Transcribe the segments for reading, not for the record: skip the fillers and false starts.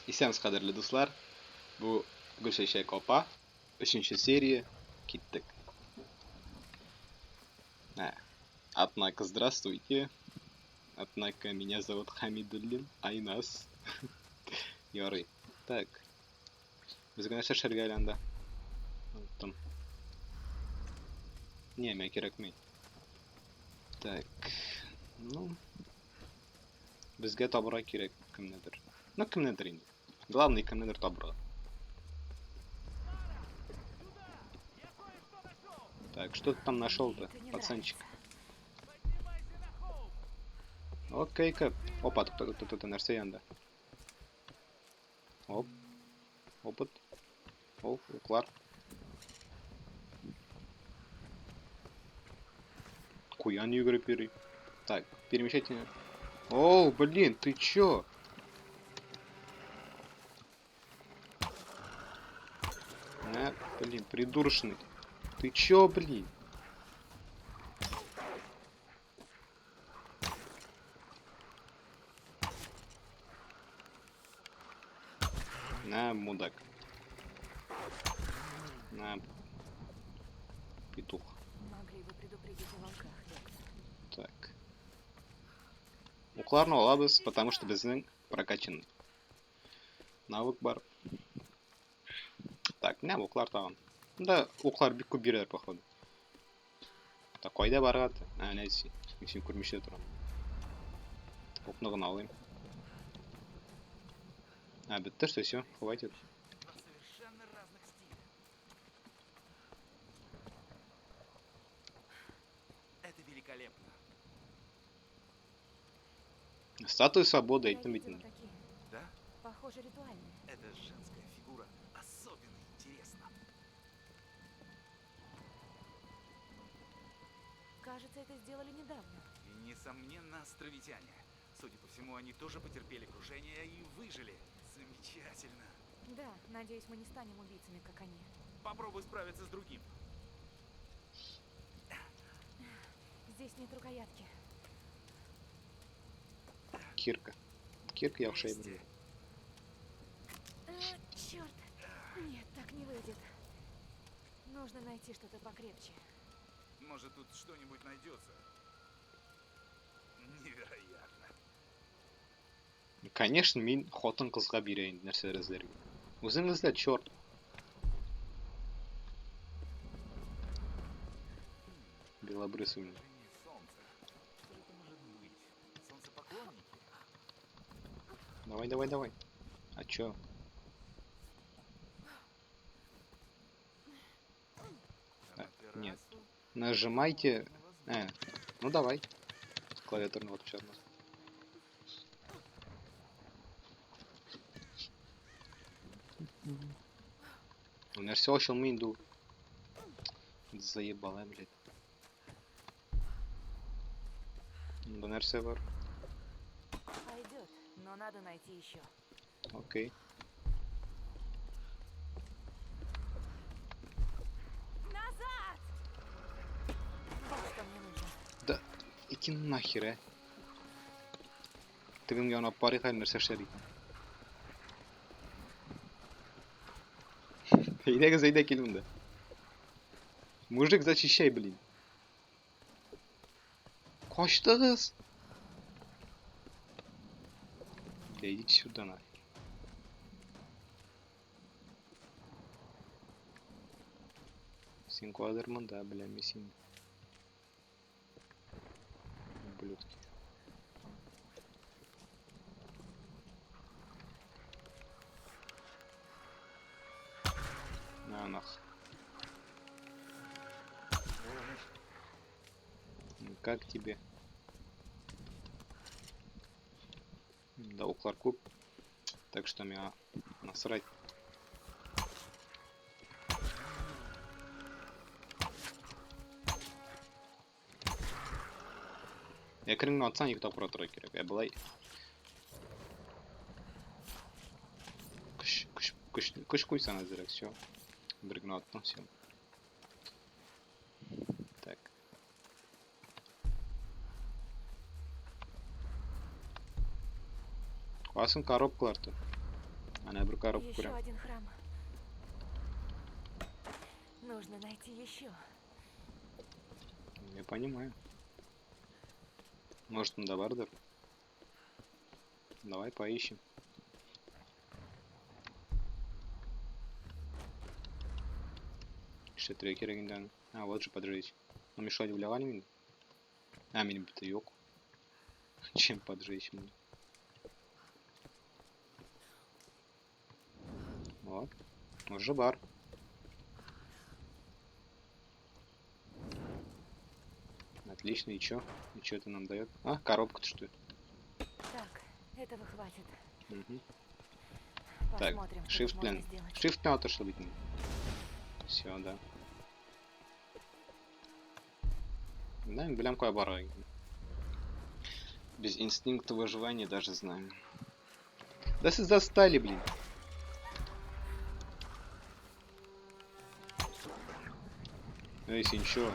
Исәнсез кадерле дуслар. Бу Гөлчәчәк апа 3-нче серия киттек. Однако, здравствуйте. Однако, меня зовут Хамидуллин Айнас. Ярый. Так. Безгә нәрсә эшләргә әле анда? Оныттым. Не, миңа кирәкми. Так. Ну. Безгә табырга кирәк кемнедер. Ну, кемнедер инде. Главный кемнедер табырга. Так, что ты там нашел-то, пацанчик? Окей, Кэп. Опа, тут нәрсә янда. Оп. Опыт. Оп, уклар. Куян йөгереп йөри. Так, перемещайте. Оу, блин, ты чё? Блин, придурочный. Ты чё, блин? На, мудак. На, петух. Могли бы предупредить о волках, доктор. Так. Укларны алабыз, потому что безнең прокачан навык бар. Так, менә уклар тагын. Да, уклар бик күп бирәләр, походу. Так, кайда барга? Нәси. Мин син күрмичә торам. Окны гына алыйм. Бетте, что всё, хватит. Совершенно разных стилях. Это великолепно. Статуя свободы, Я это видела ведь... такие. Да? Похоже, ритуальные. Эта женская фигура особенно интересна. Кажется, это сделали недавно. И, несомненно, островитяне. Судя по всему, они тоже потерпели крушение и выжили. Замечательно. Да, надеюсь, мы не станем убийцами, как они. Попробуй справиться с другим. Здесь нет рукоятки. Кирка. Кирка я в шее Вместе. Черт! Нет, так не выйдет. Нужно найти что-то покрепче. Может, тут что-нибудь найдется. Невероятно. Конечно, мин хатын кызга бирә инде нәрсәләр эзләргә. Үзең эзлә, чёрт. Белобрысый. Движение солнца. Что это может быть? Солнцепоклонники? Давай, давай, давай. А чё? Нет. Аматерасу? Нажимайте... ну давай. Клавиатурный вот сейчас. Нәрсә ачылмый инде ул. Заебала, блядь. Бу нәрсә бар? Пойдет, но надо найти еще. Окей. Назад! Вот что мне нужно. Да иди нахер, а. Тегеңгә янап барыйк әле нәрсә эшләр икән. Әйдәгез, әйдә кил монда. Мужик, зачищай, блин. Качтыгыз. Да идите сюда, нахер. Син кадр монда, бля, мисин. Ублюдки. На нах. Как тебе? Да, уклар куб. Так что меня насрать. Экранны атсаң екі тапқыр атырға керек. Былай. Күш қойсаң әзірек, все. Бір гына аттың, все. Так. Қоясың коробкаларды. Она беру коробку Еще прям. один храм. Нужно найти еще. Я понимаю. Может, он Бардер? Давай поищем. Еще трекеры гиндан. А, вот же поджечь. Ну, мешать в леване. А, мне бутылек. Чем поджечь мне? Вот. Уже бар. Отлично, и чё? И чё это нам дает? А, коробка-то что ли? Так, этого хватит. Угу. Так, Посмотрим, что shift тут можно плен. сделать. Shift плен то, что быть. Все, да. Да, блям кой барай. Без инстинкта выживания даже знаю. Да се застали, блин. Ну, если ничего.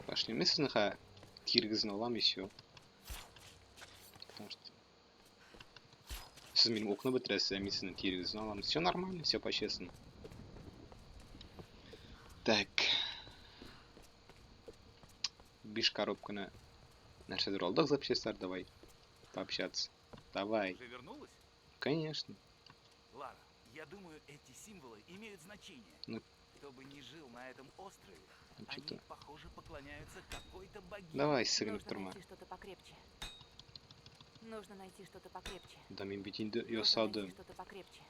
Пошли. Мы снаха киргизнолам и все. Потому что... Сизмин окна бытрясы, а миссина киргизнолам. Все нормально, все по-честному. Так. Биш коробку на... Наш ролдах запчастар, давай. Пообщаться. Давай. Уже вернулась? Конечно. Лара, я думаю, эти символы имеют значение. Ну. Кто бы ни жил на этом острове, они, Что-то... похоже, поклоняются какой-то богине. Давай, сыгнем Нужно турма. найти что-то покрепче. Нужно найти что-то покрепче. Да, ми битинде Нужно найти йосады. что-то покрепче.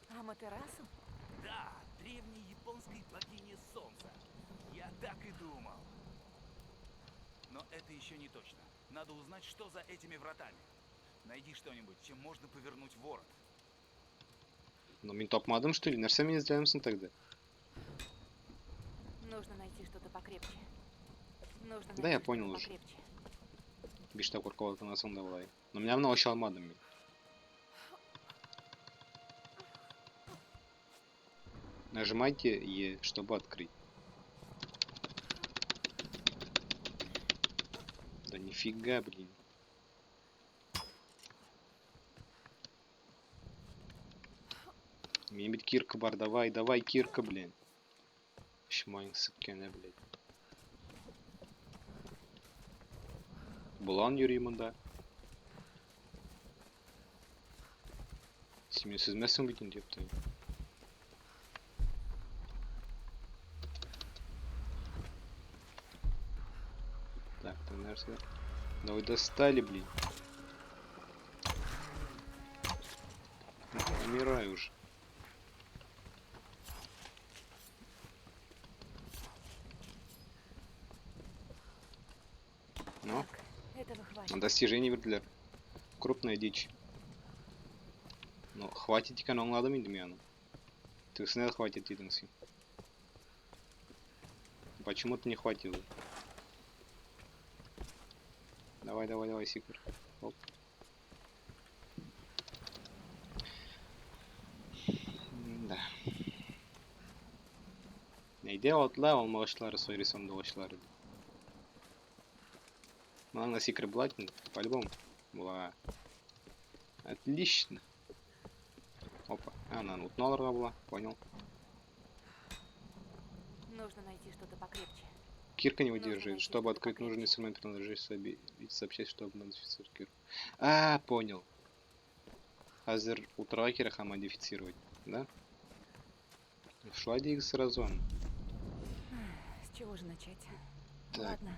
Аматерасу? Да, древней японской богине солнца. Я так и думал. Но это еще не точно. Надо узнать, что за этими вратами. Найди что-нибудь, чем можно повернуть ворот. Ну, мен тапмадым, что ли? Нәрсе мен изделемсің тогда? Нужно найти что-то покрепче. Нужно Да, найти я понял что-то уже. покрепче. Биштап куркалатын асың давай. Но меня мына оча алмадым мен. Нажимайте Е, чтобы открыть. Да нифига, блин. Мне бит кирка бар, давай, давай, кирка, блин. Шмайн сыккене, блядь. Булан йөрим монда. Син мине сизмәссең бит инде, дип. Так, ты нәрсә? Давай достали, блин. Умирай уже. Ну, Так, этого хватит. достижение верділер. Крупная дичь. Ну, хватит икән аңладым инде мен аны. Тегесенә дә хватит дидең син. Почему-то не хватило. Давай, давай, давай, сикер. Оп. Да. Нейде отла алмагачлары сойрысам дагычлары. Мана сикер блатин, по-любому. Була. Отлично. Опа. Она утналарга була, понял. Нужно найти что-то покрепче. Кирка не Нужно выдерживает. найти Чтобы что-то открыть покрепче. нужный инструмент, принадлежащий себе, и сообщать, чтобы модифицировать кирку. А, понял. Хазер утра кираха модифицировать, да? Шла дик сразу. С чего же начать? Так. Ладно.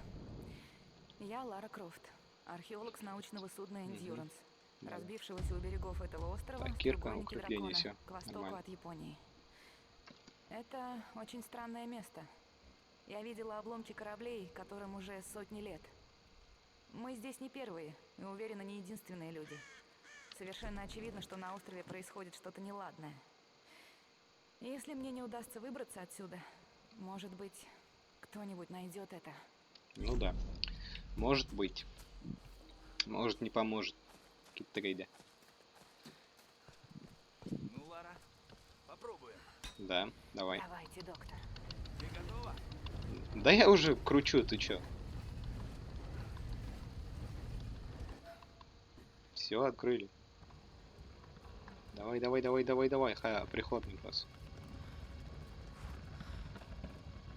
Я Лара Крофт, археолог с научного судна Endurance, Да. разбившегося у берегов этого острова Так, в кирка, треугольнике укрепление, дракона, всё, к востоку нормально. от Японии. Это очень странное место. Я видела обломки кораблей, которым уже сотни лет. Мы здесь не первые, и уверена, не единственные люди. Совершенно очевидно, что на острове происходит что-то неладное. Если мне не удастся выбраться отсюда, может быть, кто-нибудь найдет это. Ну да. Может быть. Может не поможет. Киттегайда. Ну, Лара, попробуем. Да, давай. Давайте, доктор. Ты готова? Да я уже кручу, ты чё? Все, открыли. Давай, давай, давай, давай, давай. Хай, приходный класс.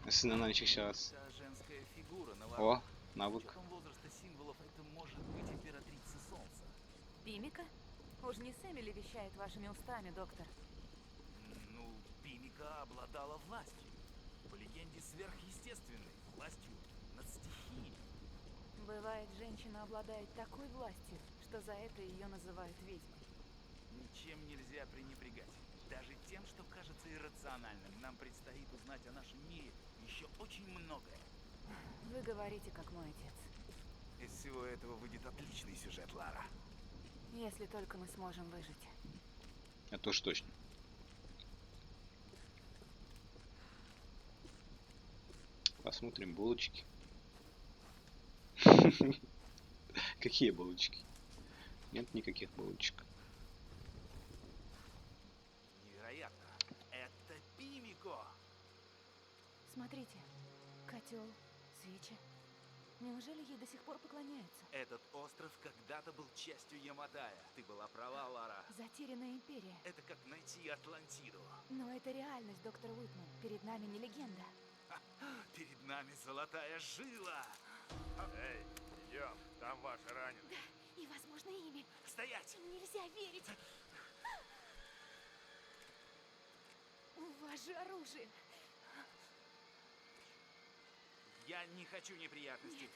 Основной сейчас. Это женская фигура на О, воротах. С навык. учетом возраста символов, это может быть императрица Солнца. Пимика? Уж не Сэмми ли вещает вашими устами, доктор? Ну, Пимика обладала властью. По легенде, сверхъестественной властью над стихией. Бывает, женщина обладает такой властью, что за это ее называют ведьмой. Ничем нельзя пренебрегать. Даже тем, что кажется иррациональным. Нам предстоит узнать о нашем мире еще очень многое. Вы говорите, как мой отец. Из всего этого выйдет отличный сюжет, Лара. Если только мы сможем выжить. Это уж точно. Посмотрим булочки. Какие булочки? Нет никаких булочек. Невероятно. Это Пимико. Смотрите, котел, свечи. Неужели ей до сих пор поклоняются? Этот остров когда-то был частью Яматая. Ты была права, Лара. Затерянная империя. Это как найти Атлантиду. Но это реальность, доктор Уитман. Перед нами не легенда. Перед нами золотая жила. Эй, идем, там ваши раненые. И, возможно, ими. Стоять! Нельзя верить. У вас же оружие. Я не хочу неприятностей.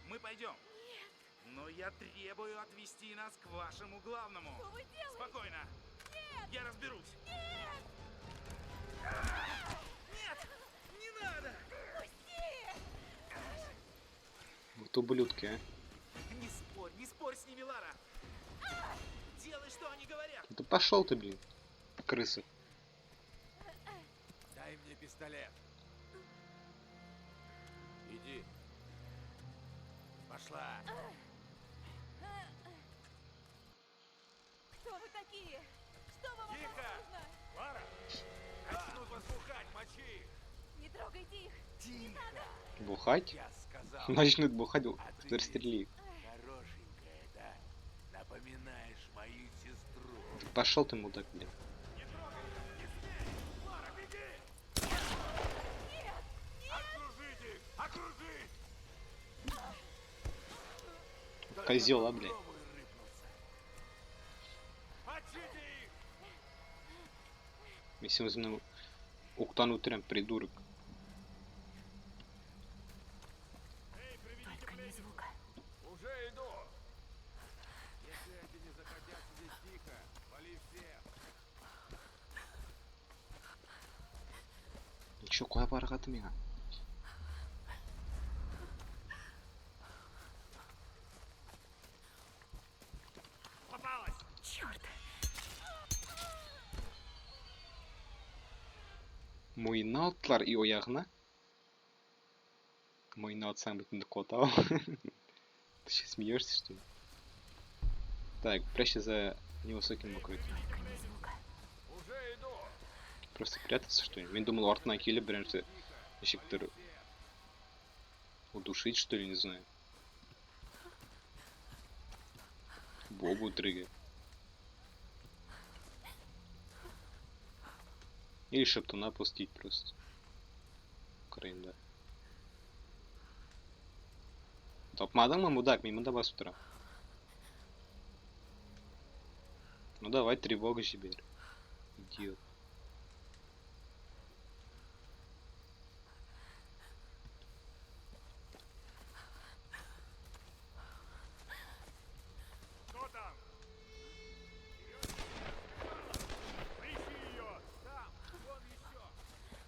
Мы пойдем. Нет. Но я требую отвезти нас к вашему главному. Что вы делаете? Спокойно. Нет. Я разберусь. Нет! Нет! Не надо! Пусти! Вот ублюдки, а. Не спорь с ними, Лара. Делай, что они говорят. Да пошел ты, блин. Крыса. Дай мне пистолет. Иди. Пошла. Кто вы такие? Что вам от нас Тихо! нужно? Лара! Начнут вас бухать, мочи их. Не трогайте их. Тихо. Бухать? Я сказал. Начнут бухать, А ты застрели. хорошенькая, да? Напоминаешь мою сестру. Пошел ты, мудак, блин. Не трогай! Не смей! Лара, беги! Нет! Окружите их! Окружи! Козел, а, блядь. Попробуй рыпнуться. Мочите их! Если возьму уктануть прям придурок. Эй, приведите Только не пленницу. звука. Уже иду. Если эти не захотят сидеть тихо, вали всех. Ну чё, куда пора от меня? Попалась! Черт! Муйнатлар и оягна. Муйнат сам быть кота. Ты сейчас смеешься, что ли? Так, прячься за невысоким укрытием. Только не звука. Уже иду. Просто прятаться, что ли? Я думал, артна килли, прям что Щектор удушить, что ли, не знаю. Бобу трыгай. Или шептуна пустить просто. Крым, да. Топмадам мудак, мимо до вас утра. Ну давай, тревога себе. Идиот. Кто там? Поищи ее! Там! Вон еще!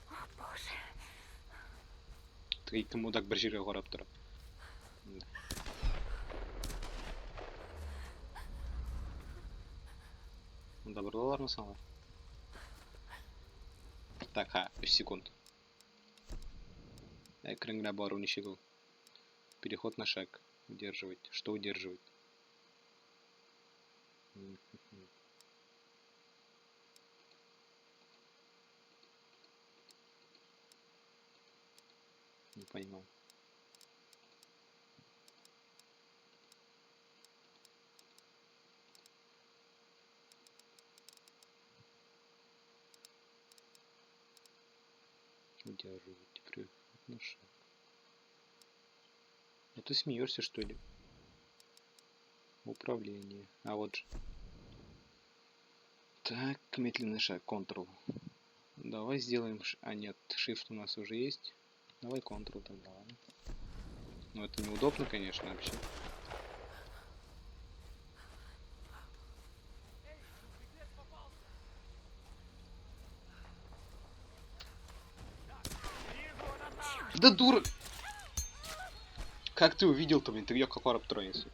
О, боже. Ты мудак брежире гораптора. Да. Ну добро, ладно, сама. Так, 5 секунд. Экран для бару не щегол. Переход на шаг. Удерживать. Что удерживать? Не понимаю. Удерживать. Ну что? Ну ты смеешься, что ли? Управление. А вот же. Так, медленный шаг. Ctrl. Давай сделаем... А нет, Shift у нас уже есть. Давай Ctrl тогда, ладно. Ну это неудобно, конечно, вообще. Да дура! Как ты увидел-то, блин? Ты ее как тронется.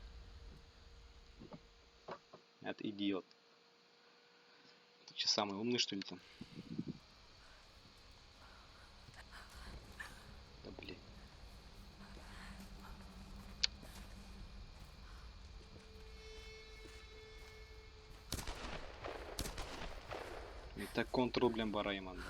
Это идиот. Ты че, самый умный, что ли, там? Да блин. Это Ctrl, блин, барайман.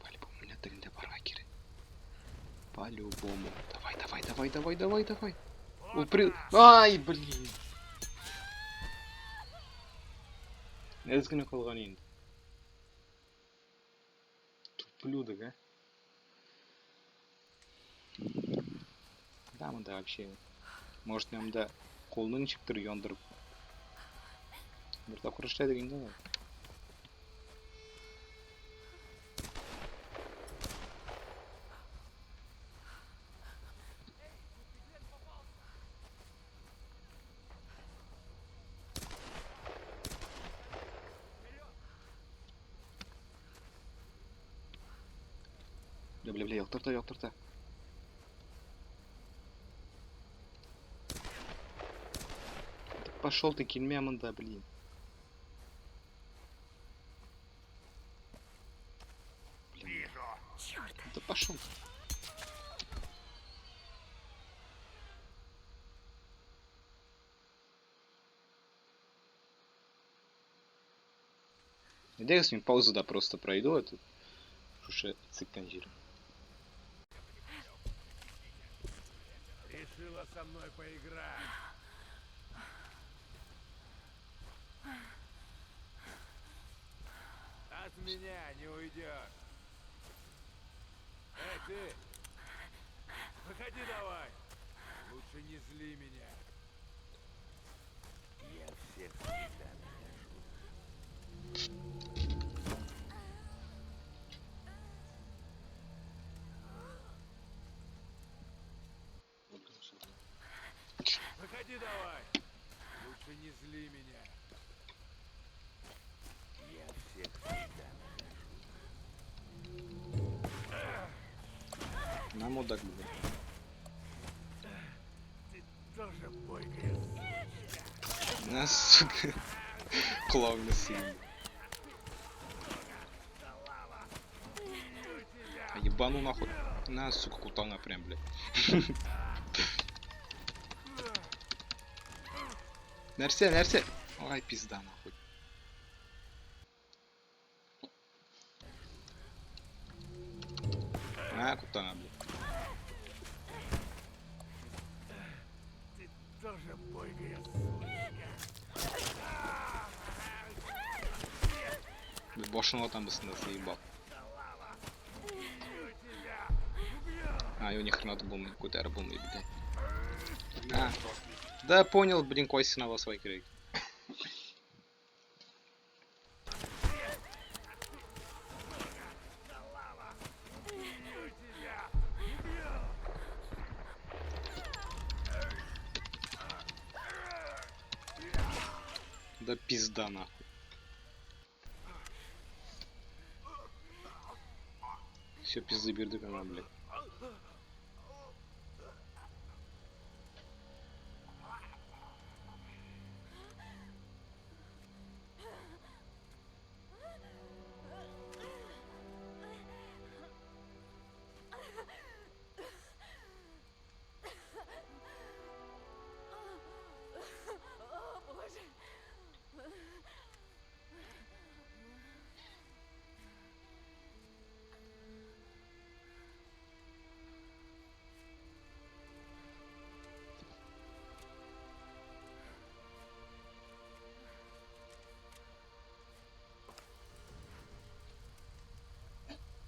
По-любому, у меня тыльные баракеры. По-любому. Давай, давай, давай, давай, давай, давай. Ай, блин. Ezgini qilgan endi. Туплюдок, а? Да, мында вообще. Может, мен мында қолның чиктір yoндырып. Бір тапқыр іштеді дегенде ғой. Бля, яқтырта, яқтырта. Пошел ты, келме мында, блин. Блин. Черт! Да пошел. Надеюсь, мне паузу да просто пройду эту. Уже циканжир. Решила со мной поиграть. От меня не уйдешь. Эй, ты! Выходи давай! Лучше не зли меня. Я всех всегда накажу. Выходи давай! Лучше не зли меня. Я всех всегда накажу. На мудак, блин. Ты тоже бойкая. На, сука. Клоун сын. Ебану нахуй. На, сука, кутана прям, блядь. Нәрсе, нәрсе. Ай, пизда, нахуй. А, кутана, блядь. Ты тоже бойкая. Бошного там бы заебал. А, его ни хрена был какой-то арбул, блядь. А, да понял, блин, Костя на вас свой крик. Да пизда нахуй. Все пизды берды, блядь.